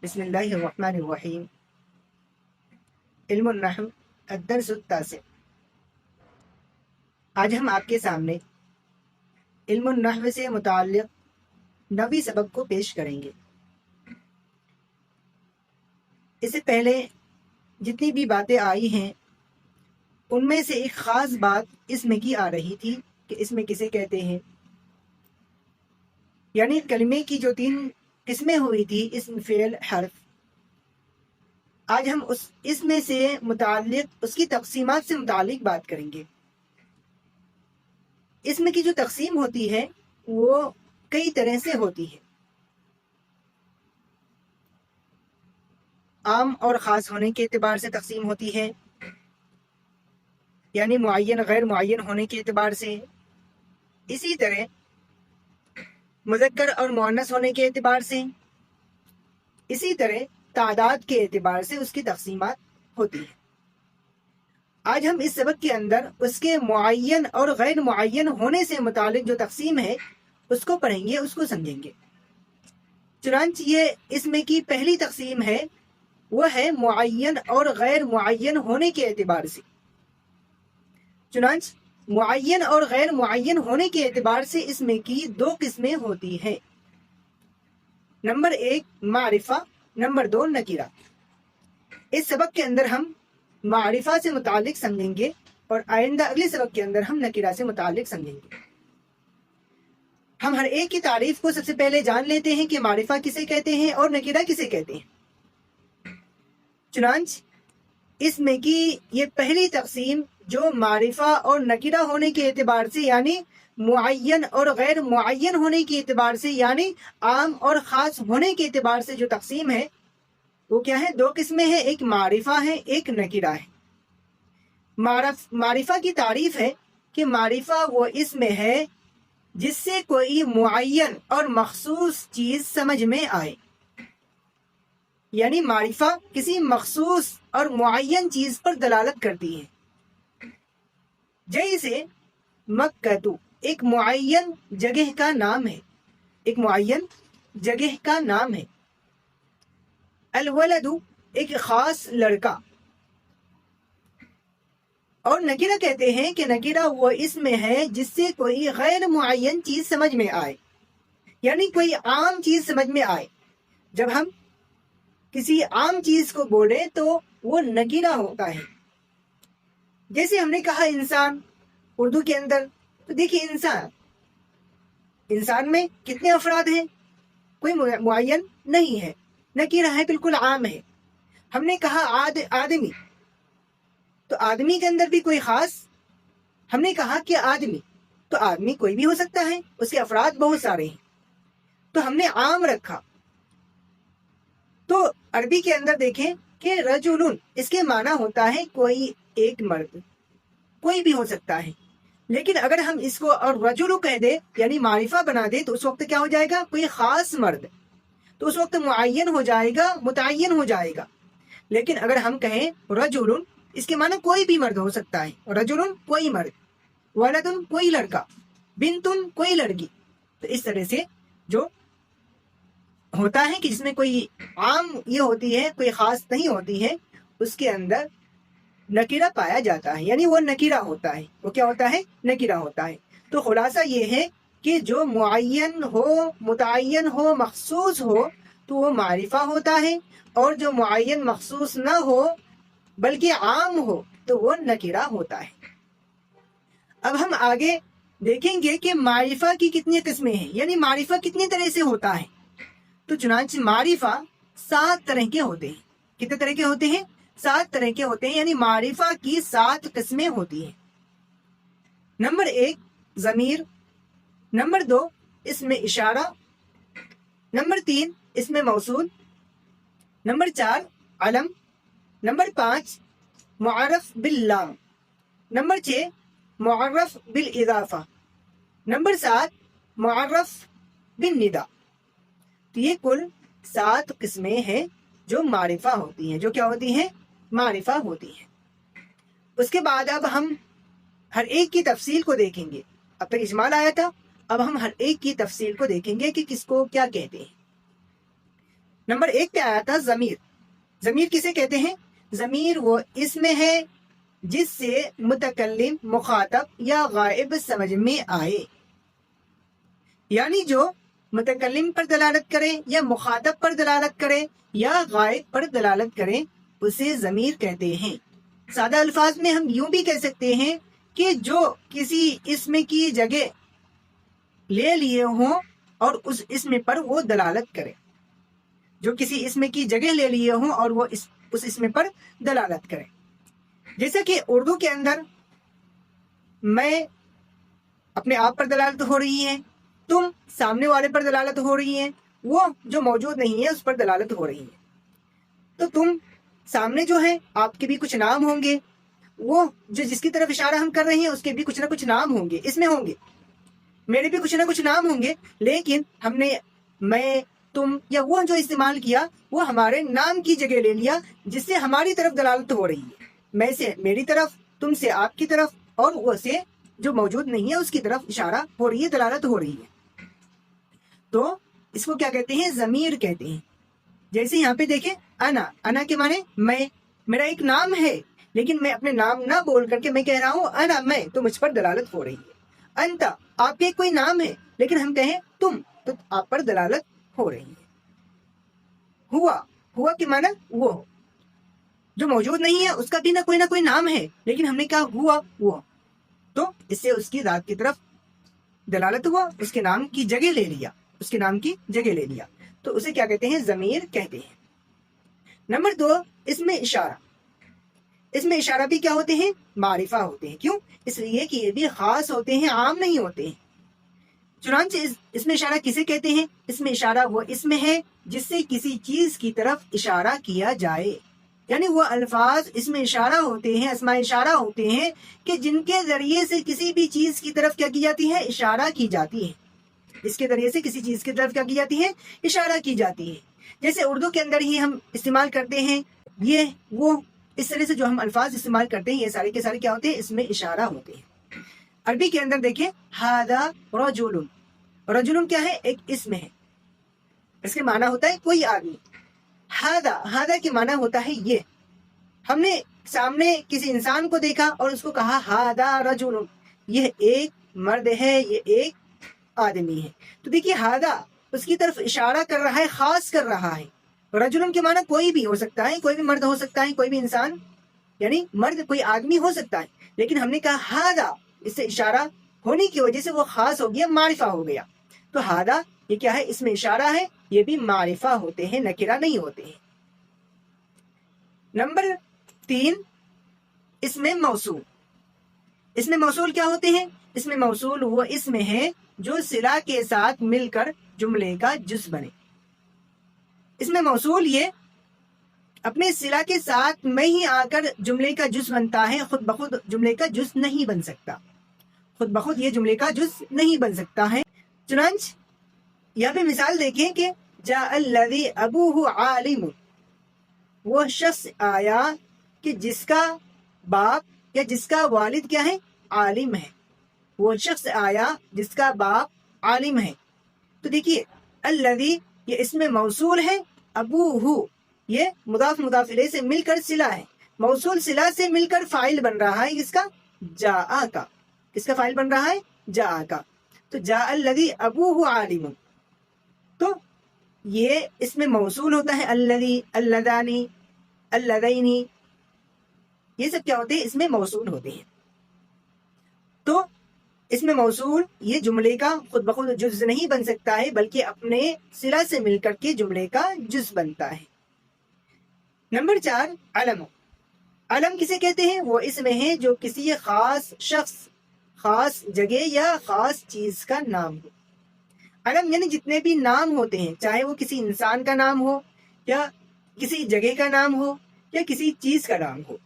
بسم اللہ الرحمن الرحیم۔ علم النحو الدرس التاسع۔ آج ہم آپ کے سامنے علم النحو سے متعلق 9ویں سبق کو پیش کریں گے۔ اس سے پہلے جتنی بھی باتیں آئی ہیں ان میں سے ایک خاص بات اسم کی آ رہی تھی کہ اسم کسے کہتے ہیں، یعنی کلمے کی جو 3 قسمیں ہوئی تھی، اسم، فعل، حرف۔ آج ہم اس اسم سے متعلق اس کی تقسیمات سے متعلق بات کریں گے۔ اسم کی جو تقسیم ہوتی ہے وہ کئی طرح سے ہوتی ہے۔ عام اور خاص ہونے کے اعتبار سے تقسیم ہوتی ہے، یعنی معین غیر معین ہونے کے اعتبار سے۔ اسی طرح مذکر اور مؤنث ہونے کے اعتبار سے، اسی طرح تعداد کے اعتبار سے اس کی تقسیمات ہوتی ہیں۔ آج ہم اس سبق کے اندر اس کے معین اور غیر معین ہونے سے متعلق جو تقسیم ہے اس کو پڑھیں گے، اس کو سمجھیں گے۔ چنانچہ یہ اس میں کی پہلی تقسیم ہے، وہ ہے معین اور غیر معین ہونے کے اعتبار سے۔ چنانچہ معین اور غیر معین ہونے کے اعتبار سے اس میں کی 2 قسمیں ہوتی ہیں۔ Number 1 معرفہ، number 2 نکرہ۔ اس سبق کے اندر ہم معرفہ سے متعلق سمجھیں گے اور آئندہ اگلے سبق کے اندر ہم نکرہ سے متعلق سمجھیں گے۔ ہم ہر ایک کی تعریف کو سب سے پہلے جان لیتے ہیں کہ معرفہ کسے کہتے ہیں اور نکرہ کسے کہتے ہیں۔ چنانچہ اس میں کی یہ پہلی تقسیم جو معرفہ اور نکرہ ہونے کے اعتبار سے، یعنی معین اور غیر معین ہونے کے اعتبار سے، یعنی عام اور خاص ہونے کے اعتبار سے جو تقسیم ہے وہ کیا ہے؟ 2 قسمیں ہیں، ایک معرفہ ہے، ایک نکرہ ہے۔ معرفہ کی تعریف ہے کہ معرفہ وہ اسم ہے جس سے کوئی معین اور مخصوص چیز سمجھ میں آئے، یعنی معرفہ کسی مخصوص اور معین چیز پر دلالت کرتی ہے۔ جیسے مکہ ایک معین جگہ کا نام ہے، ایک معین جگہ کا نام ہے۔ الولد ایک خاص لڑکا۔ اور نکرہ کہتے ہیں کہ نکرہ وہ اسم ہے جس سے کوئی غیر معین چیز سمجھ میں آئے، یعنی کوئی عام چیز سمجھ میں آئے۔ جب ہم کسی عام چیز کو بولے تو وہ نکرہ ہوتا ہے۔ جیسے ہم نے کہا انسان اردو کے اندر، تو دیکھیے انسان میں کتنے افراد ہیں؟ کوئی معین نہیں ہے، نکرہ ہے، بالکل عام ہے۔ ہم نے کہا آدمی، تو آدمی کے اندر بھی کوئی خاص، ہم نے کہا کہ آدمی، تو آدمی کوئی بھی ہو سکتا ہے، اس کے افراد بہت سارے ہیں، تو ہم نے عام رکھا۔ تو عربی کے اندر دیکھیں کہ رجل، اس کے معنی ہوتا ہے کوئی ایک مرد، کوئی بھی ہو سکتا ہے۔ لیکن اگر ہم اس کو اور رجل کہہ دے، یعنی معرفہ بنا دے، تو اس وقت کیا ہو جائے گا؟ کوئی خاص مرد، تو اس وقت معین ہو جائے گا، متعین ہو جائے گا۔ لیکن اگر ہم کہیں رجل، اس کے معنی کوئی بھی مرد ہو سکتا ہے، رجل کوئی مرد، ولد کوئی لڑکا، بنت کوئی لڑکی۔ تو اس طرح سے جو ہوتا ہے کہ جس میں کوئی عام یہ ہوتی ہے، کوئی خاص نہیں ہوتی ہے، اس کے اندر نکرہ پایا جاتا ہے، یعنی وہ نکرہ ہوتا ہے۔ وہ کیا ہوتا ہے؟ نکرہ ہوتا ہے۔ تو خلاصہ یہ ہے کہ جو معین ہو، متعین ہو، مخصوص ہو تو وہ معرفہ ہوتا ہے، اور جو معین مخصوص نہ ہو بلکہ عام ہو تو وہ نکرہ ہوتا ہے۔ اب ہم آگے دیکھیں گے کہ معرفہ کی کتنی قسمیں ہیں، یعنی معرفہ کتنی طرح سے ہوتا ہے۔ تو چنانچہ معرفہ 7 طرح کے ہوتے ہیں۔ کتنے طرح کے ہوتے ہیں؟ 7 طرح کے ہوتے ہیں، یعنی معرفہ کی 7 قسمیں ہوتی ہیں۔ نمبر 1 ضمیر، نمبر 2 اسم اشارہ، نمبر 3 اسم موصول، نمبر 4 علم، نمبر 5 معرف باللام، نمبر 6 معرف بالاضافہ، نمبر 7 معرف بالندا۔ تو یہ کل 7 قسمیں ہیں جو معرفہ ہوتی ہیں، جو کیا ہوتی ہیں؟ معرفہ ہوتی ہیں۔ اس کے بعد اب ہم ہر ایک کی تفصیل کو دیکھیں گے۔ اب تک اجمال آیا تھا، اب ہم ہر ایک کی تفصیل کو دیکھیں گے کہ کس کو کیا کہتے ہیں۔ نمبر 1 پہ آیا تھا ضمیر. ضمیر کسے کہتے ہیں؟ ضمیر وہ اسم ہے جس سے متکلم، مخاطب یا غائب سمجھ میں آئے. یعنی جو متکلم پر دلالت کرے یا مخاطب پر دلالت کرے یا غائب پر دلالت کرے اسے ضمیر کہتے ہیں. سادہ الفاظ میں ہم یوں بھی کہہ سکتے ہیں کہ جو کسی اسم کی جگہ لے لیے ہوں اور اس اسم پر وہ دلالت کرے. جو کسی اسم کی جگہ لے لیے ہوں اور وہ اس اسم پر دلالت کرے. جیسا کہ اردو کے اندر میں اپنے آپ پر دلالت ہو رہی ہے، تم سامنے والے پر دلالت ہو رہی ہے، وہ جو موجود نہیں ہے اس پر دلالت ہو رہی ہے. تو تم سامنے جو ہے آپ کے بھی کچھ نام ہوں گے، وہ جو جس کی طرف اشارہ ہم کر رہے ہیں اس کے بھی کچھ نہ کچھ نام ہوں گے، اس میں ہوں گے. میرے بھی کچھ نہ کچھ نام ہوں گے، لیکن ہم نے میں، تم یا وہ جو استعمال کیا وہ ہمارے نام کی جگہ لے لیا، جس سے ہماری طرف دلالت ہو رہی ہے. میں سے میری طرف، تم سے آپ کی طرف، اور وہ سے جو موجود نہیں ہے اس کی طرف اشارہ ہو رہی ہے، دلالت ہو رہی ہے. تو اس کو کیا کہتے ہیں؟ ضمیر کہتے ہیں. جیسے یہاں پہ دیکھیں انا، انا کے معنی میں، میرا ایک نام ہے لیکن میں اپنے نام نہ بول کر کے میں کہہ رہا ہوں انا میں، تو مجھ پر دلالت ہو رہی ہے. انتا، آپ کے کوئی نام ہے لیکن ہم کہیں تم، تو آپ پر دلالت ہو رہی ہے. ہوا، ہوا کے معنی وہ جو موجود نہیں ہے اس کا بھی نہ کوئی نام ہے لیکن ہم نے کہا ہوا وہ، تو اس سے اس کی ذات کی طرف دلالت ہوا، اس کے نام کی جگہ لے لیا، اس کے نام کی جگہ لے لیا. تو اسے کیا کہتے ہیں؟ ضمیر کہتے ہیں. نمبر 2 اس میں اشارہ. اس میں اشارہ بھی کیا ہوتے ہیں؟ معرفہ ہوتے ہیں. کیوں؟ اس لیے کہ یہ بھی خاص ہوتے ہیں، عام نہیں ہوتے ہیں. چنانچہ اس میں اشارہ کسے کہتے ہیں؟ اس میں اشارہ وہ اسم ہے جس سے کسی چیز کی طرف اشارہ کیا جائے. یعنی وہ الفاظ اس میں اشارہ ہوتے ہیں، اسماء اشارہ ہوتے ہیں کہ جن کے ذریعے سے کسی بھی چیز کی طرف کیا کی جاتی ہے؟ اشارہ کی جاتی ہے. اس کے ذریعے سے کسی چیز کی طرف کیا کی جاتی ہے؟ اشارہ کی جاتی ہے. جیسے اردو کے اندر ہی ہم استعمال کرتے ہیں یہ وہ، اس طرح سے جو ہم الفاظ استعمال کرتے ہیں یہ سارے کے سارے کیا ہوتے ہیں؟ اس میں اشارہ ہوتے ہیں. عربی کے اندر دیکھیں ھذا رجل، رجل کیا ہے؟ ایک اسم ہے، اس کے معنی ہوتا ہے کوئی آدمی. ھذا کے معنی ہوتا ہے یہ. ہم نے سامنے کسی انسان کو دیکھا اور اس کو کہا ھذا رجل، یہ ایک مرد ہے، یہ ایک آدمی ہے. تو دیکھیے ھذا اس کی طرف اشارہ کر رہا ہے، خاص کر رہا ہے. رجل کے معنی کوئی بھی ہو سکتا ہے، کوئی بھی مرد ہو سکتا ہے، کوئی بھی انسان، یعنی مرد کوئی آدمی ہو سکتا ہے. لیکن ہم نے کہا ھذا، اس سے اشارہ ہونے کی وجہ سے وہ خاص ہو گیا، معرفہ ہو گیا. تو ھذا یہ کیا ہے؟ اس میں اشارہ ہے، یہ بھی معرفہ ہوتے ہیں، نکرہ نہیں ہوتے ہیں. نمبر 3 اس میں موصول. اس میں موصول کیا ہوتے ہیں؟ اس میں موصول وہ اسم ہے جو صلہ کے ساتھ مل کر جملے کا جز بنے. اس میں موصول یہ اپنے صلہ کے ساتھ میں ہی آ کر جملے کا جز بنتا ہے، خود بخود جملے کا جز نہیں بن سکتا، خود بخود یہ جملے کا جز نہیں بن سکتا ہے. چنانچہ یہاں پہ مثال دیکھیں کہ جاء الذی ابوہ عالم، وہ شخص آیا کہ جس کا باپ یا جس کا والد کیا ہے؟ عالم ہے. وہ شخص آیا جس کا باپ عالم ہے. تو دیکھیے الذی یہ اسم موصول ہے، ابوہ یہ مضاف مضاف الیہ سے مل کر صلہ ہے، موصول صلہ سے مل کر فاعل بن رہا ہے کس کا؟ جاء کا. کس کا فاعل بن رہا ہے؟ جاء کا. تو جاء الذی ابوہ عالم، تو یہ اس میں موصول ہوتا ہے الذی، اللذانی، اللذینی، یہ سب کیا ہوتے ہیں؟ اس میں موصول ہوتے ہیں. تو اس میں موصول یہ جملے کا خود بخود جز نہیں بن سکتا ہے بلکہ اپنے صلہ سے مل کر کے جملے کا جز بنتا ہے. نمبر 4 علم. علم کسے کہتے ہیں؟ وہ اسم ہے جو کسی خاص شخص، خاص جگہ یا خاص چیز کا نام ہو. علم یعنی جتنے بھی نام ہوتے ہیں، چاہے وہ کسی انسان کا نام ہو یا کسی جگہ کا نام ہو یا کسی چیز کا نام ہو،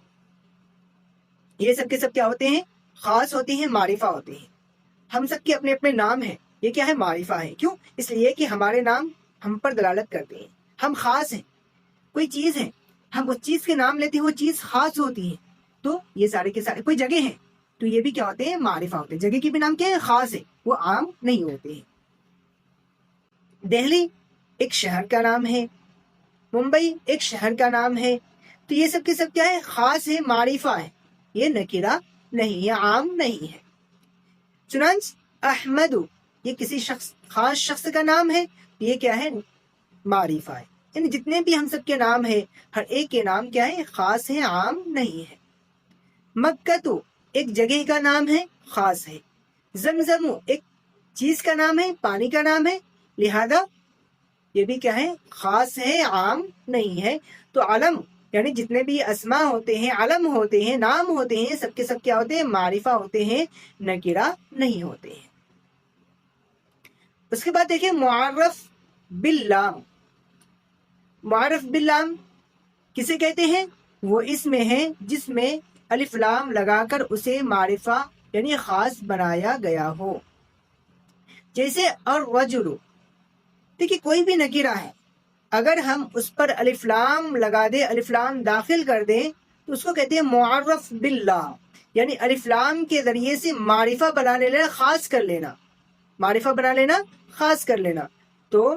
یہ سب کے سب کیا ہوتے ہیں؟ خاص ہوتے ہیں، معرفہ ہوتے ہیں. ہم سب کے اپنے اپنے نام ہیں، یہ کیا ہے؟ معرفہ ہے. کیوں؟ اس لیے کہ ہمارے نام ہم پر دلالت کرتے ہیں، ہم خاص ہیں. کوئی چیز ہے، ہم اس چیز کے نام لیتے ہیں، وہ چیز خاص ہوتی ہے. تو یہ سارے کے سارے، کوئی جگہ ہے تو یہ بھی کیا ہوتے ہیں؟ معرفہ ہوتے ہیں. جگہ کے بھی نام کیا ہے؟ خاص ہے، وہ عام نہیں ہوتے ہیں. دہلی ایک شہر کا نام ہے، ممبئی ایک شہر کا نام ہے. تو یہ سب کے سب کیا ہے؟ خاص ہے، معرفہ ہے، یہ نکرہ نہیں، یہ عام نہیں ہے. چنانچہ احمد یہ کسی خاص شخص کا نام ہے، یہ کیا ہے؟ معرفہ ہے. یعنی جتنے بھی ہم سب کے نام ہیں، ہر ایک کے نام کیا ہے؟ خاص ہے، عام نہیں ہے. مکہ تو ایک جگہ کا نام ہے، خاص ہے. زمزم ایک چیز کا نام ہے، پانی کا نام ہے، لہذا یہ بھی کیا ہے؟ خاص ہے، عام نہیں ہے. تو علم یعنی جتنے بھی اسماء ہوتے ہیں، علم ہوتے ہیں، نام ہوتے ہیں، سب کے سب کیا ہوتے ہیں؟ معرفہ ہوتے ہیں، نکرہ نہیں ہوتے ہیں. اس کے بعد دیکھیں معرف باللام. معرف باللام کسے کہتے ہیں؟ وہ اسم ہے جس میں الف لام لگا کر اسے معرفہ یعنی خاص بنایا گیا ہو. جیسے الرجل، دیکھیے کوئی بھی نکرہ ہے، اگر ہم اس پر الف لام لگا دیں، الف لام داخل کر دیں، تو اس کو کہتے ہیں معرف باللہ، یعنی الف لام کے ذریعے سے معرفہ بنا لینا، خاص کر لینا، معرفہ بنا لینا، خاص کر لینا. تو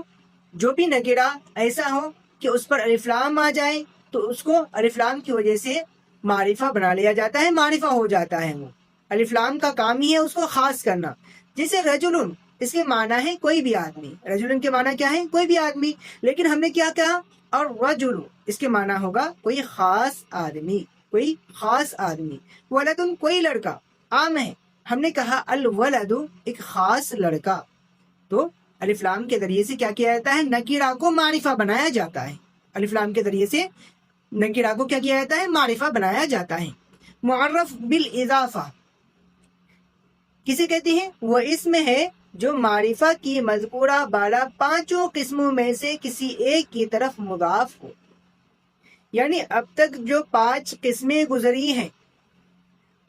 جو بھی نکرہ ایسا ہو کہ اس پر الف لام آ جائے تو اس کو الف لام کی وجہ سے معرفہ بنا لیا جاتا ہے، معرفہ ہو جاتا ہے. وہ الف لام کا کام ہی ہے اس کو خاص کرنا. جیسے رجلن، اس کے معنی ہے کوئی بھی آدمی. رجلن کے معنی کیا ہے؟ کوئی بھی آدمی. لیکن ہم نے کیا کہا؟ اور رجل اس کے معنی ہوگا کوئی خاص آدمی، کوئی خاص آدمی. ولدن کوئی لڑکا، عام ہے. ہم نے کہا الولد ایک خاص لڑکا. تو الف لام کے ذریعے سے کیا کیا جاتا ہے؟ نکرہ کو معرفہ بنایا جاتا ہے. الف لام کے ذریعے سے نکرہ کو کیا کیا جاتا ہے؟ معرفہ بنایا جاتا ہے. معرف بالاضافہ کسے کہتے ہیں؟ وہ اسم ہے جو معرفہ کی مذکورہ بالا پانچوں قسموں میں سے کسی ایک کی طرف مضاف ہو. یعنی اب تک جو 5 قسمیں گزری ہیں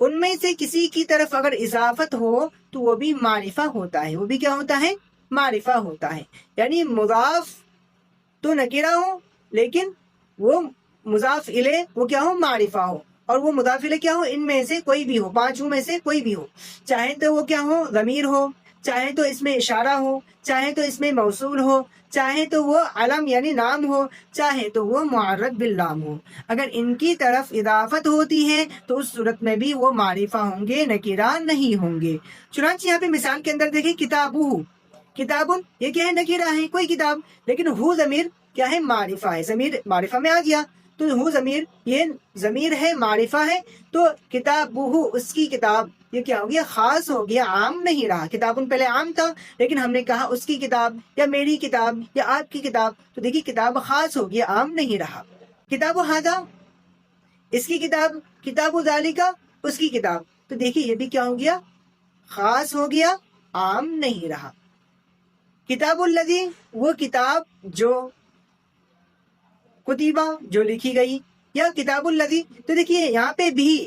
ان میں سے کسی کی طرف اگر اضافت ہو تو وہ بھی معرفہ ہوتا ہے. وہ بھی کیا ہوتا ہے؟ معرفہ ہوتا ہے. یعنی مضاف تو نکرہ ہو لیکن وہ مضاف الیہ وہ کیا ہو؟ معرفہ ہو. اور وہ مضاف الیہ کیا ہو؟ ان میں سے کوئی بھی ہو، 5 میں سے کوئی بھی ہو. چاہے تو وہ کیا ہو؟ ضمیر ہو، چاہے تو اس میں اشارہ ہو، چاہے تو اس میں موصول ہو، چاہے تو وہ علم یعنی نام ہو، چاہے تو وہ معرف باللام ہو. اگر ان کی طرف اضافت ہوتی ہے تو اس صورت میں بھی وہ معرفہ ہوں گے، نکرہ نہیں ہوں گے. چنانچہ یہاں پہ مثال کے اندر دیکھیں کتابہ، کتابن یہ کیا ہے؟ نکرہ ہے، کوئی کتاب. لیکن ہو ضمیر کیا ہے؟ معرفہ ہے، ضمیر معرفہ میں آ گیا. تو ہو ضمیر یہ ضمیر ہے، معرفہ ہے. تو کتابہ اس کی کتاب یہ کیا ہو گیا؟ خاص ہو گیا، عام نہیں رہا. کتابن پہلے عام تھا لیکن ہم نے کہا اس کی کتاب یا میری کتاب یا آپ کی کتاب، تو دیکھیے کتاب خاص ہو گیا، عام نہیں رہا. کتاب ھذا اس کی کتاب، کتاب ذالک اس کی کتاب، تو دیکھیے یہ بھی کیا ہو گیا؟ خاص ہو گیا، عام نہیں رہا. کتاب الذی وہ کتاب جو کتیبہ جو لکھی گئی، یا کتاب الذی، تو دیکھیے یہاں پہ بھی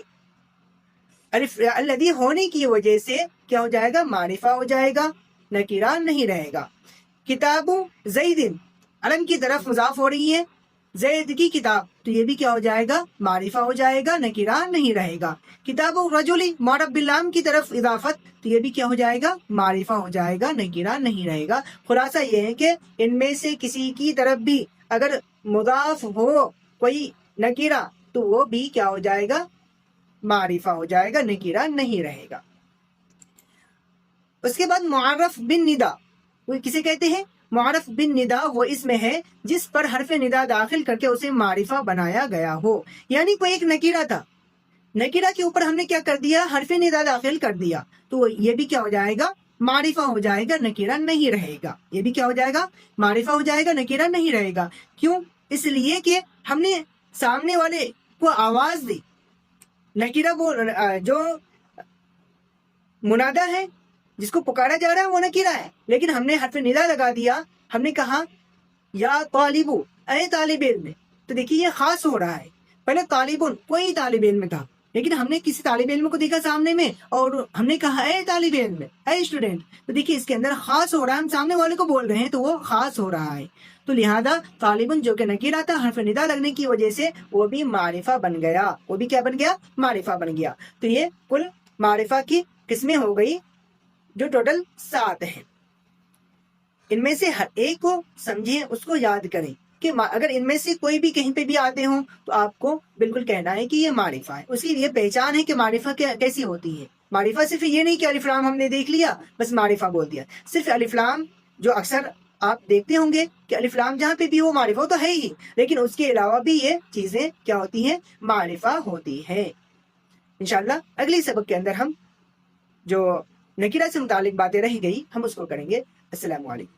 الف الذی ہونے کی وجہ سے کیا ہو جائے گا؟ معرفہ ہو جائے گا، نکرہ نہیں رہے گا. کتاب زید علم کی طرف مضاف ہو رہی ہے، زید کی کتاب، تو یہ بھی کیا ہو جائے گا؟ معرفہ ہو جائے گا، نکرہ نہیں رہے گا. کتاب الرجل معرف باللام کی طرف اضافت، تو یہ بھی کیا ہو جائے گا؟ معرفہ ہو جائے گا، نکرہ نہیں رہے گا. خلاصہ یہ ہے کہ ان میں سے کسی کی طرف بھی اگر مضاف ہو کوئی نکرہ تو وہ بھی کیا ہو جائے گا؟ معرفہ ہو جائے گا، نکرہ نہیں رہے گا. اس کے بعد معرف بالندا، وہ کسے کہتے ہیں؟ معرف بالندا وہ اسم ہے جس پر حرف ندا داخل کر کے اسے معرفہ بنایا گیا ہو. یعنی کوئی ایک نکرہ تھا، نکرہ کے اوپر ہم نے کیا کر دیا؟ حرف ندا داخل کر دیا، تو یہ بھی کیا ہو جائے گا؟ معرفہ ہو جائے گا، نکرہ نہیں رہے گا. یہ بھی کیا ہو جائے گا؟ معرفہ ہو جائے گا، نکرہ نہیں رہے گا. کیوں؟ اس لیے کہ ہم نے سامنے والے کو آواز دی. نکرہ وہ جو منادہ ہے جس کو پکارا جا رہا ہے وہ نکرہ ہے، لیکن ہم نے حرف ندا لگا دیا، ہم نے کہا یا طالبو اے طالب علم، تو دیکھیے یہ خاص ہو رہا ہے. پہلے طالبن کوئی طالب علم تھا، لیکن ہم نے کسی طالب علم کو دیکھا سامنے میں اور ہم نے کہا اے طالب علم، اے اسٹوڈنٹ، تو دیکھیے اس کے اندر خاص ہو رہا ہے، ہم سامنے والے کو بول رہے ہیں تو وہ خاص ہو رہا ہے. تو لہذا طالبن جو کہ نکرہ تھا، حرف ندا لگنے کی وجہ سے وہ بھی معرفہ بن گیا، وہ بھی کیا بن گیا؟ معرفہ بن گیا. تو یہ کل معرفہ کی قسمیں ہو گئی جو ٹوٹل 7 ہیں. ان میں سے ہر ایک کو سمجھیں، اس کو یاد کریں. کہ اگر ان میں سے کوئی بھی کہیں پہ بھی آتے ہوں تو آپ کو بالکل کہنا ہے کہ یہ معرفہ ہے. اس کی یہ پہچان ہے کہ معرفہ کیسی ہوتی ہے. معرفہ صرف یہ نہیں کہ الف لام ہم نے دیکھ لیا بس معرفہ بول دیا. صرف الف لام جو اکثر آپ دیکھتے ہوں گے کہ الف لام جہاں پہ بھی وہ معرفہ تو ہے ہی، لیکن اس کے علاوہ بھی یہ چیزیں کیا ہوتی ہیں؟ معرفہ ہوتی ہیں. انشاءاللہ اگلی سبق کے اندر ہم جو نکرہ سے متعلق باتیں رہ گئی ہم اس کو کریں گے. السلام علیکم.